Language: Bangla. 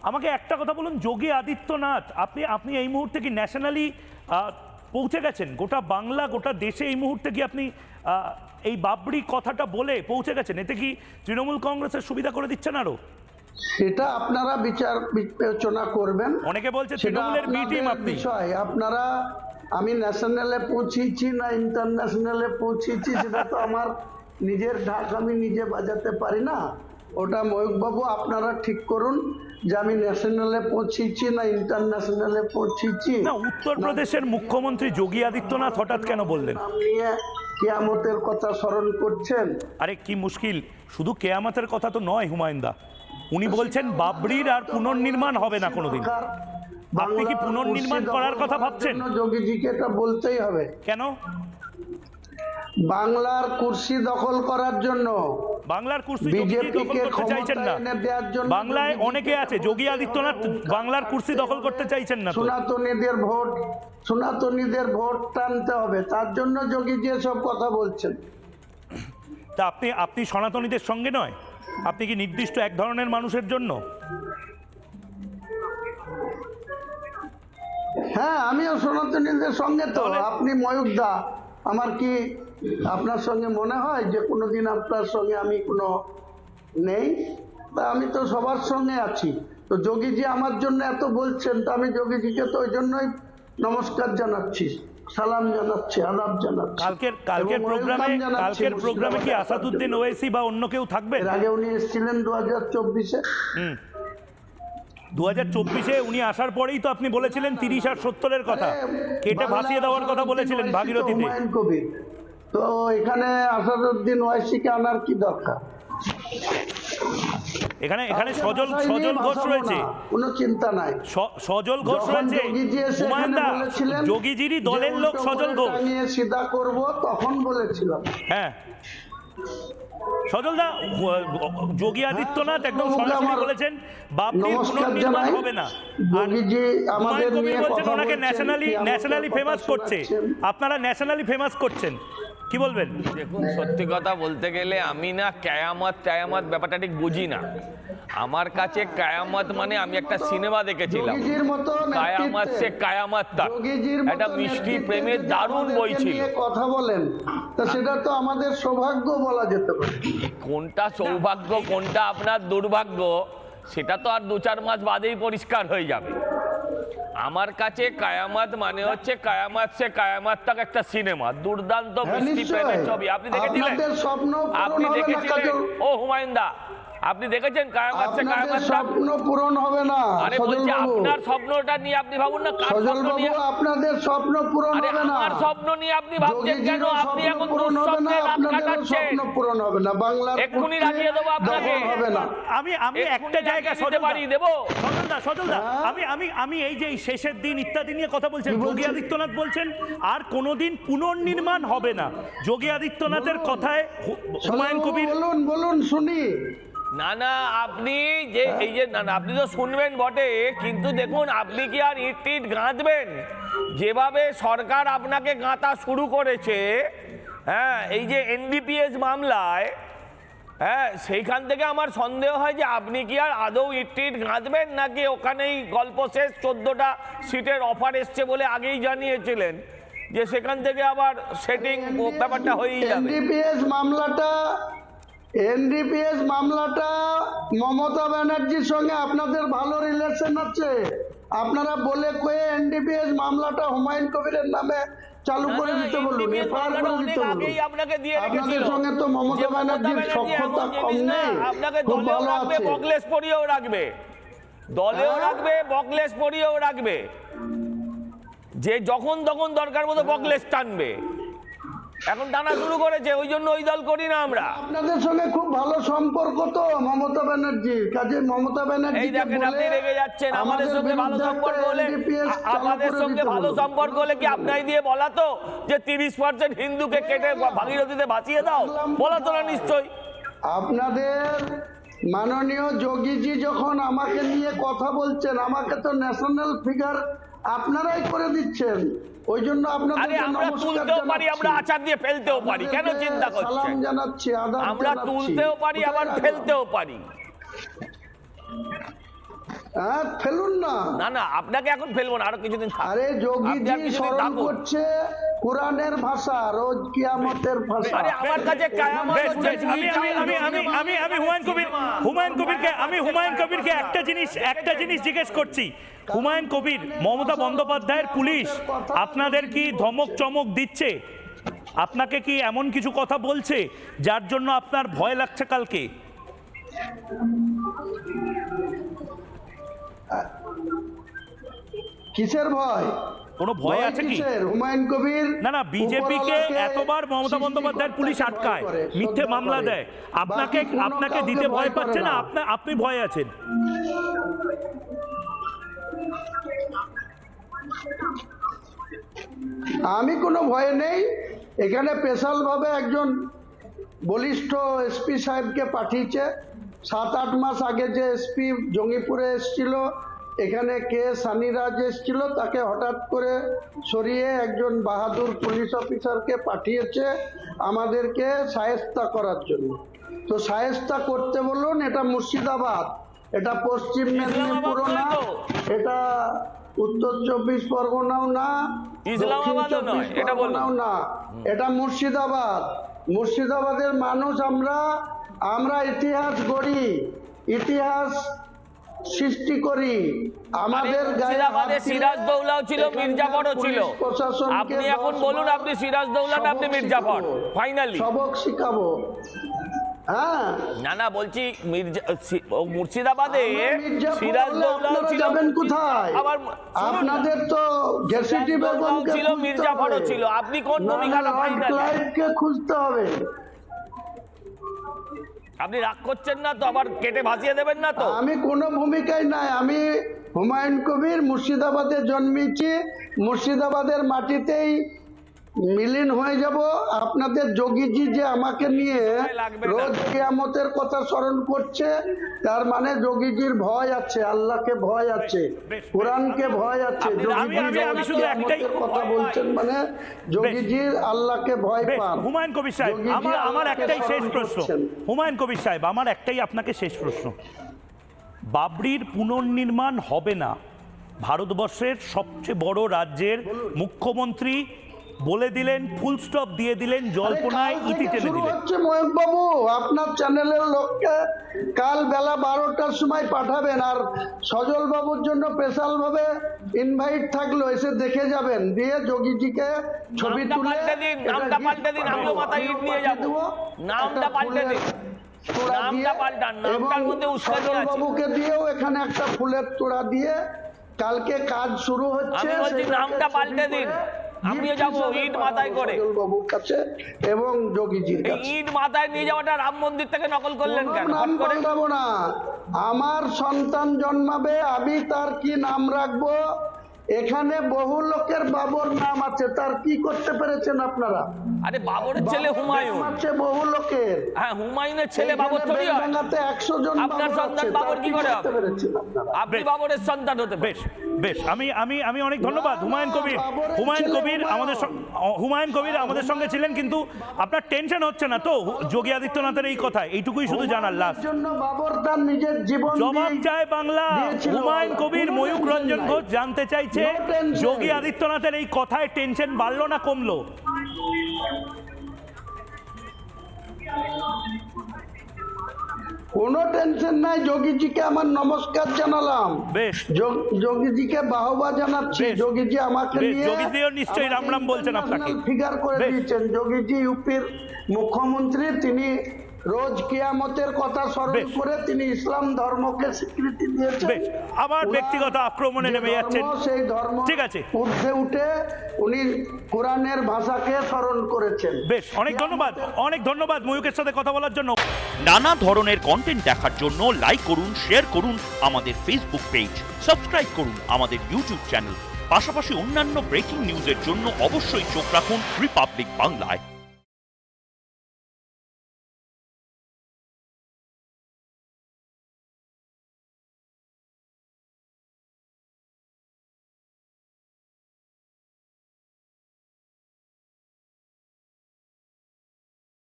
আমাকে একটা কথা বলুন, যোগী আদিত্যনাথ আপনি আপনি এই মুহূর্তে কি ন্যাশনালি পৌঁছে গেছেন? গোটা বাংলা, গোটা দেশে এই মুহূর্তে কি আপনি এই বাবরি কথাটা বলে পৌঁছে গেছেন? এতে কি তৃণমূল কংগ্রেসের সুবিধা করে দিচ্ছেন আরো? সেটা আপনারা বিচার বিবেচনা করবেন। অনেকে বলছে তৃণমূলের বি টিম আপনি। আপনারা, আমি ন্যাশনালে পৌঁছেছি না ইন্টারন্যাশনালে পৌঁছেছি সেটা তো আমার নিজের ঢাক আমি নিজে বাজাতে পারি না। ওটা ময়ূকবাবু আপনারা ঠিক করুন যে আমি ন্যাশনালে পৌঁছেছি না ইন্টারন্যাশনালে পৌঁছেছি। না, উত্তরপ্রদেশের মুখ্যমন্ত্রী যোগী আদিত্যনাথ হঠাৎ কেন বললেন? নিয়ে কিয়ামতের কথা স্মরণ করছেন। আরে কি মুশকিল, শুধু কেয়ামতের কথা তো নয় হুমায়ুন দা, উনি বলছেন বাবরির আর পুনর্নির্মাণ হবে না কোনোদিন। আপনি কি পুনর্নির্মাণ করার কথা ভাবছেন? যোগীজিকে এটা বলতেই হবে। কেন? বাংলার কুর্সি দখল করার জন্য, বাংলার কুর্সি দখল করতে চাইছেন না। বাংলায় অনেকে আছে, যোগী আদিত্যনাথ বাংলার কুর্সি দখল করতে চাইছেন না। সনাতনীদের ভোট টানতে হবে, তার জন্য যোগীজি সব কথা বলছেন। তা আপনি সনাতনীদের সঙ্গে নয়, আপনি কি নির্দিষ্ট এক ধরনের মানুষের জন্য? হ্যাঁ, আমিও সনাতনীদের সঙ্গে। তো আপনি ময়ূকদা, আমার কি আপনার সঙ্গে মনে হয় যে কোনোদিন আপনার সঙ্গে আমি কোনো নেই? তা আমি তো সবার সঙ্গে আছি। তো যোগীজি আমার জন্য এত বলছেন, তো আমি যোগীজিকে তো ওই জন্যই নমস্কার জানাচ্ছি, সালাম জানাচ্ছি, আদাব জানাচ্ছি। কালকের প্রোগ্রামে কি আসাদুদ্দিন ওয়াইসি বা অন্য কেউ থাকবে? এর আগে উনি এসেছিলেন 2024-এ। 2024-এ উনি আসার পরেই তো আপনি বলেছিলেন 30 আর 70-এর কথা, কেটে ভাসিয়ে দেওয়ার কথা বলেছিলেন ভাগীরথীতে। হুমায়ুন কবির, তো এখানে আসাদুদ্দিন ওয়াইসিকে আনার কি দরকার? এখানে সজল ঘোষ রয়েছে, কোনো চিন্তা নাই। সজল ঘোষ রয়েছে, যোগীজিরই দলের লোক সজল ঘোষ। সিধা করব তখন বলেছিলাম। হ্যাঁ সজলদা, যোগী আদিত্যনাথ একদম সরাসরি বলেছেন বাবরি পুনর্নির্মাণ হবে না। হুমায়ুন কবির বলছেন ওনাকে ন্যাশনালি ফেমাস করছে, আপনারা ন্যাশনালি ফেমাস করছেন, কি বলবেন? দেখুন, সত্যি কথা বলতে গেলে আমি না কায়ামত ব্যাপারটা ঠিক বুঝি না। আমার কাছে কায়ামত মানে আমি একটা সিনেমা দেখেছিলাম, কায়ামত সে কায়ামত তাক, একটা মিষ্টি প্রেমের দারুণ বই ছিল। কথা বলেন, তা সেটা তো আমাদের সৌভাগ্য বলা যেতে পারে। কোনটা সৌভাগ্য কোনটা আপনার দুর্ভাগ্য সেটা তো আর 2-4 মাস বাদেই পরিষ্কার হয়ে যাবে। আমার কাছে কায়ামত মানে হচ্ছে কায়ামত সে কায়ামত তাক একটা সিনেমা, দুর্দান্ত মিষ্টি প্রেমের ছবি। আপনি দেখেছিলেন? ও হুমায়ুন দা, আপনি দেখেছেন কায়ামত সে কায়ামত? স্বপ্ন পূরণ হবে না। আরে বলছি আপনার স্বপ্নটা নিয়ে আপনি ভাবুন না। কার স্বপ্ন নিয়ে? আপনাদের স্বপ্ন পূরণ হবে না। আমার স্বপ্ন নিয়ে আপনি ভাবছেন কেন? আপনি এখন দুঃস্বপ্নে রাত কাটাচ্ছেন। স্বপ্ন পূরণ হবে না, বাংলার এক্ষুনি রাজিয়ে দেবো আপনাকে। হবে না। আমি একটা জায়গা বাড়ি দেবো। সজলদা, আমি এই যে শেষের দিন ইত্যাদি নিয়ে কথা বলছেন, যোগী আদিত্যনাথ বলছেন আর কোনোদিন পুনর্নির্মাণ হবে না। যোগী আদিত্যনাথের কথায় হুমায়ুন কবির বলুন শুনি। না আপনি যে এই যে না আপনি তো শুনবেন বটে, কিন্তু দেখুন আপনি কি আর ইট গাঁথবেন? যেভাবে সরকার আপনাকে গাঁথা শুরু করেছে, হ্যাঁ, এই যে এনডিপিএস মামলায়, হ্যাঁ, সেইখান থেকে আমার সন্দেহ হয় যে আপনি কি আর আদৌ ইট গাঁথবেন, নাকি ওখানেই গল্প শেষ? 14টা সিটের অফার এসছে বলে আগেই জানিয়েছিলেন যে সেখান থেকে আবার সেটিং ব্যাপারটা হয়েই যাবে। এনডিপিএস মামলাটা মমতা ব্যানার্জির সঙ্গে আপনাদের ভালো রিলেশন আছে। আপনারা বলে কয়ে এনডিপিএস মামলাটা হুমায়ুন কবিরের নামে চালু করে দিতে বলুন, এফআইআর করে দিতে বলুন। আপনাদের সঙ্গে তো মমতা ব্যানার্জির সখ্যতা কম নেই, আপনাকে দলেও রাখবে, বকলেস পরিয়েও রাখবে, দলেও রাখবে, বকলেস পরিয়েও রাখবে, যে যখন তখন দরকার মতো বকলেস টানবে। এখন টানা শুরু করেছে, ওই জন্য ওই দল করি না আমরা। আপনাদের সঙ্গে খুব ভালো সম্পর্ক তো মমতা ব্যানার্জির কাজে। মমতা ব্যানার্জি এই দেখেন আপনি রেগে যাচ্ছেন। আমাদের সঙ্গে ভালো সম্পর্ক হলে, আমাদের সঙ্গে ভালো সম্পর্ক হলে কি আপনাই দিয়ে বলা তো যে 30% হিন্দুকে কেটে ভাগীরথীতে ভাসিয়ে দাও? বলা তো না নিশ্চয়ই। আপনাদের মাননীয় যোগীজি যখন আমাকে নিয়ে কথা বলছেন, আমাকে তো ন্যাশনাল ফিগার আপনারাই করে দিচ্ছেন, ওই জন্য আপনাদের আমরা তুলতেও পারি, আমরা আচার দিয়ে ফেলতেও পারি, কেন চিন্তা করছেন? সালাম জানাচ্ছি, আদাব আমরা তুলতেও পারি আবার ফেলতেও পারি। হ্যাঁ, ফেলুন না। না না, আপনাকে এখন ফেলবো না, আরো কিছুদিন থাক। আরে আপনি আর যোগীজি কিছুদিন স্মরণ থাকুন। করছে কোরআনের ভাষা, রোজ কিয়ামতের ভাষা। আরে আমার কাছে কায়ামত বেশ, হচ্ছে বেশ, আমি হুমায়ুন কবিরকে একটা জিনিস জিজ্ঞেস করছি। হুমায়ুন কবির, মমতা বন্দ্যোপাধ্যায়ের পুলিশ আপনাদের কি ধমক চমক দিচ্ছে? আপনাকে কি এমন কিছু কথা বলছে যার জন্য আপনার ভয় লাগছে কালকে? কিসের ভয়? কোনো ভয় আছে কি? কিসের? হুমায়ুন কবির না না, বিজেপিকে উপরওয়ালাকে এতবার মমতা বন্দ্যোপাধ্যায়ের পুলিশ সৃষ্টিকর্তাকে আটকায়, ভয় করে, মিথ্যে শ্রদ্ধা মামলা করে। দেয়, বাকি কোনো আপনাকে কাউকে দিতে ভয় করে পাচ্ছে না? না। আপনি ভয় আছেন? আমি কোনো ভয়ে নেই। এখানে স্পেশাল ভাবে একজন বলিষ্ঠ এসপি সাহেবকে পাঠিয়েছে। 7-8 মাস আগে যে এসপি জঙ্গিপুরে এসেছিল, এখানে কে সানিরাজ এসেছিল, তাকে হঠাৎ করে সরিয়ে একজন বাহাদুর পুলিশ অফিসারকে পাঠিয়েছে আমাদেরকে শায়েস্তা করার জন্য। তো শায়েস্তা করতে বলুন, এটা মুর্শিদাবাদ, এটা পশ্চিম মেদিনীপুরও না, এটা উত্তর 24 পরগনাও না, দক্ষিণ ইসলামাবাদও নয়, 24 এটা বলুন। পরগনাও না, এটা মুর্শিদাবাদ। মুর্শিদাবাদের মানুষ আমরা ইতিহাস গড়ি, ইতিহাস সৃষ্টি করি। আমাদের গায়ে হাত মুর্শিদাবাদে দিলে সিরাজদৌলাও ছিল, এখানকার মির্জাফরও ছিল। পুলিশ প্রশাসনকে আপনি এখন 10 বলুন, বার আপনি সিরাজদৌলা না আপনি সবক মির্জাফর? শিখাবো। ফাইনালি সবক শিখাবো। হ্যাঁ, না না, বলছি মুর্শিদাবাদে আমরা মির্জাফর হলে সিরাজদৌলাও আপনারা ছিল। যাবেন কোথায়? আবার আপনাদের তো ঘেসিটি সিরাজদৌলাও বেগমকে ছিল, খুঁজতে মির্জাফরও হবে। ছিল। আপনি কোন না, ভূমিকাটা লর্ড ফাইনালি? ক্লাইভকে খুঁজতে হবে। আপনি রাগ করছেন না তো? আবার কেটে ভাসিয়ে দেবেন না তো? আমি কোনো ভূমিকায় নাই। আমি হুমায়ুন কবির, মুর্শিদাবাদে জন্মেছি, মুর্শিদাবাদের মাটিতেই মিলিন হয়ে যাব। আপনাদের যোগীজি যে আমাকে নিয়ে লাগবে না। রোজ কিয়ামতের কথা স্মরণ করছে, তার মানে যোগীজির ভয় আছে, আল্লাহকে ভয় আছে, বেশ, কোরআনকে ভয় আছে। আমি শুধু একটাই কথা বলছেন মানে যোগীজির আল্লাহকে ভয় বেশ, পান। হুমায়ুন কবির সাহেব, যোগীজি আমার আল্লাহকে একটাই শেষ স্মরণ প্রশ্ন। করছেন। হুমায়ুন কবির সাহেব, আমার একটাই আপনাকে শেষ প্রশ্ন। বাবরির পুনর্নির্মাণ হবে না, ভারতবর্ষের সবচেয়ে বড় রাজ্যের মুখ্যমন্ত্রী বলে দিলেন, ফুল স্টপ দিয়ে দিলেন, জল্পনায় কাল ইতি থেকে টেনে শুরু দিলেন। হচ্ছে ময়ূক বাবু, আপনার চ্যানেলের লোককে কাল বেলা 12টার সময় পাঠাবেন। আর সজল বাবুর জন্য স্পেশাল ভাবে ইনভাইট থাকলো, এসে দেখে যাবেন, দিয়ে যোগীজিকে ছবি নামটা তুলে পাল্টে দিন, এটা নামটা gift পাল্টে দিন, আমিও মাথায় ইট নিয়ে পাঠিয়ে যাবো। দেবো। নামটা একটা পাল্টে দিন। ফুলের তোড়া নামটা দিয়ে, পাল্টান, নামটার এবং মধ্যে উস্কানি সজল আছে। বাবুকে দিয়েও এখানে একটা ফুলের তোড়া দিয়ে কালকে কাজ শুরু হচ্ছে। আমি বলছি সেটাকে নামটা ছবি পাল্টে দিন। করে আমিও gift যাবো হিসাবে ইট মাথায় করে। সজল বাবুর কাছে এবং যোগীজির এই কাছে। ইট মাথায় নিয়ে যাওয়াটা রাম মন্দির থেকে নকল করলেন কোনো কেন? নাম হট করে পাল্টাবো না। আমার সন্তান জন্মাবে, আমি তার কি নাম রাখবো? এখানে বহু লোকের বাবর নাম আছে, তার কি করতে পেরেছেন আপনারা? আরে বাবরের ছেলে হুমায়ুন। আছে বহু লোকের। হ্যাঁ, হুমায়ুনের ছেলে বাবর থরি হয়। বেলডাঙ্গাতে 100 জন আপনার বাবর সন্তান আছে, বাবর তার কি করে হবে? করতে পেরেছেন আপনারা? আপনি বেশ। বাবরের সন্তান হতে পারেন। বেশ বেশ, আমি অনেক ধন্যবাদ। না, হুমায়ুন কবির, বাবরের হুমায়ুন ছেলে কবির আমাদের হুমায়ুন কবির আমাদের সঙ্গে ছিলেন, কিন্তু আপনার টেনশন হচ্ছে না তো যোগী আদিত্যনাথের এই কথা? এইটুকুই শুধু জানার লাস্ট। জন্য বাবর তার নিজের জীবন জবাব দিয়ে চায় বাংলা। দিয়েছিল। হুমায়ুন কবির, কোনো ময়ূক tension রঞ্জন নাই। ঘোষ জানতে চাইছে, No tension। যোগী আদিত্যনাথের এই কথায় টেনশন বাড়লো না কমলো? কোনো টেনশন নাই। যোগীজিকে আমার নমস্কার জানালাম, বেশ যোগীজিকে বাহবা জানাচ্ছি। বেশ। যোগীজি আমাকে বেশ, নিয়ে যোগীজিও নিশ্চয়ই রাম রাম বলছেন আপনাকে। ফিগার করে বেশ। দিয়েছেন। যোগীজি ইউপির মুখ্যমন্ত্রী, তিনি রোজ কিয়ামতের কথা স্মরণ বেশ। করে তিনি ইসলাম ধর্মকে স্বীকৃতি দিয়েছেন। বেশ, আবার ওনার ব্যক্তিগত আক্রমণে যে নেমে ধর্ম, যাচ্ছেন। সেই ধর্ম ঠিক আছে। ঊর্ধ্বে উঠে উনি কোরআনের ভাষাকে স্মরণ করেছেন। বেশ, অনেক ধন্যবাদ ময়ূকের সাথে কথা বলার জন্য। নানা ধরনের কন্টেন্ট দেখার জন্য লাইক করুন, শেয়ার করুন আমাদের ফেসবুক পেজ, সাবস্ক্রাইব করুন আমাদের ইউটিউব চ্যানেল। পাশাপাশি অন্যান্য ব্রেকিং নিউজের জন্য অবশ্যই চোখ রাখুন রিপাবলিক বাংলায়।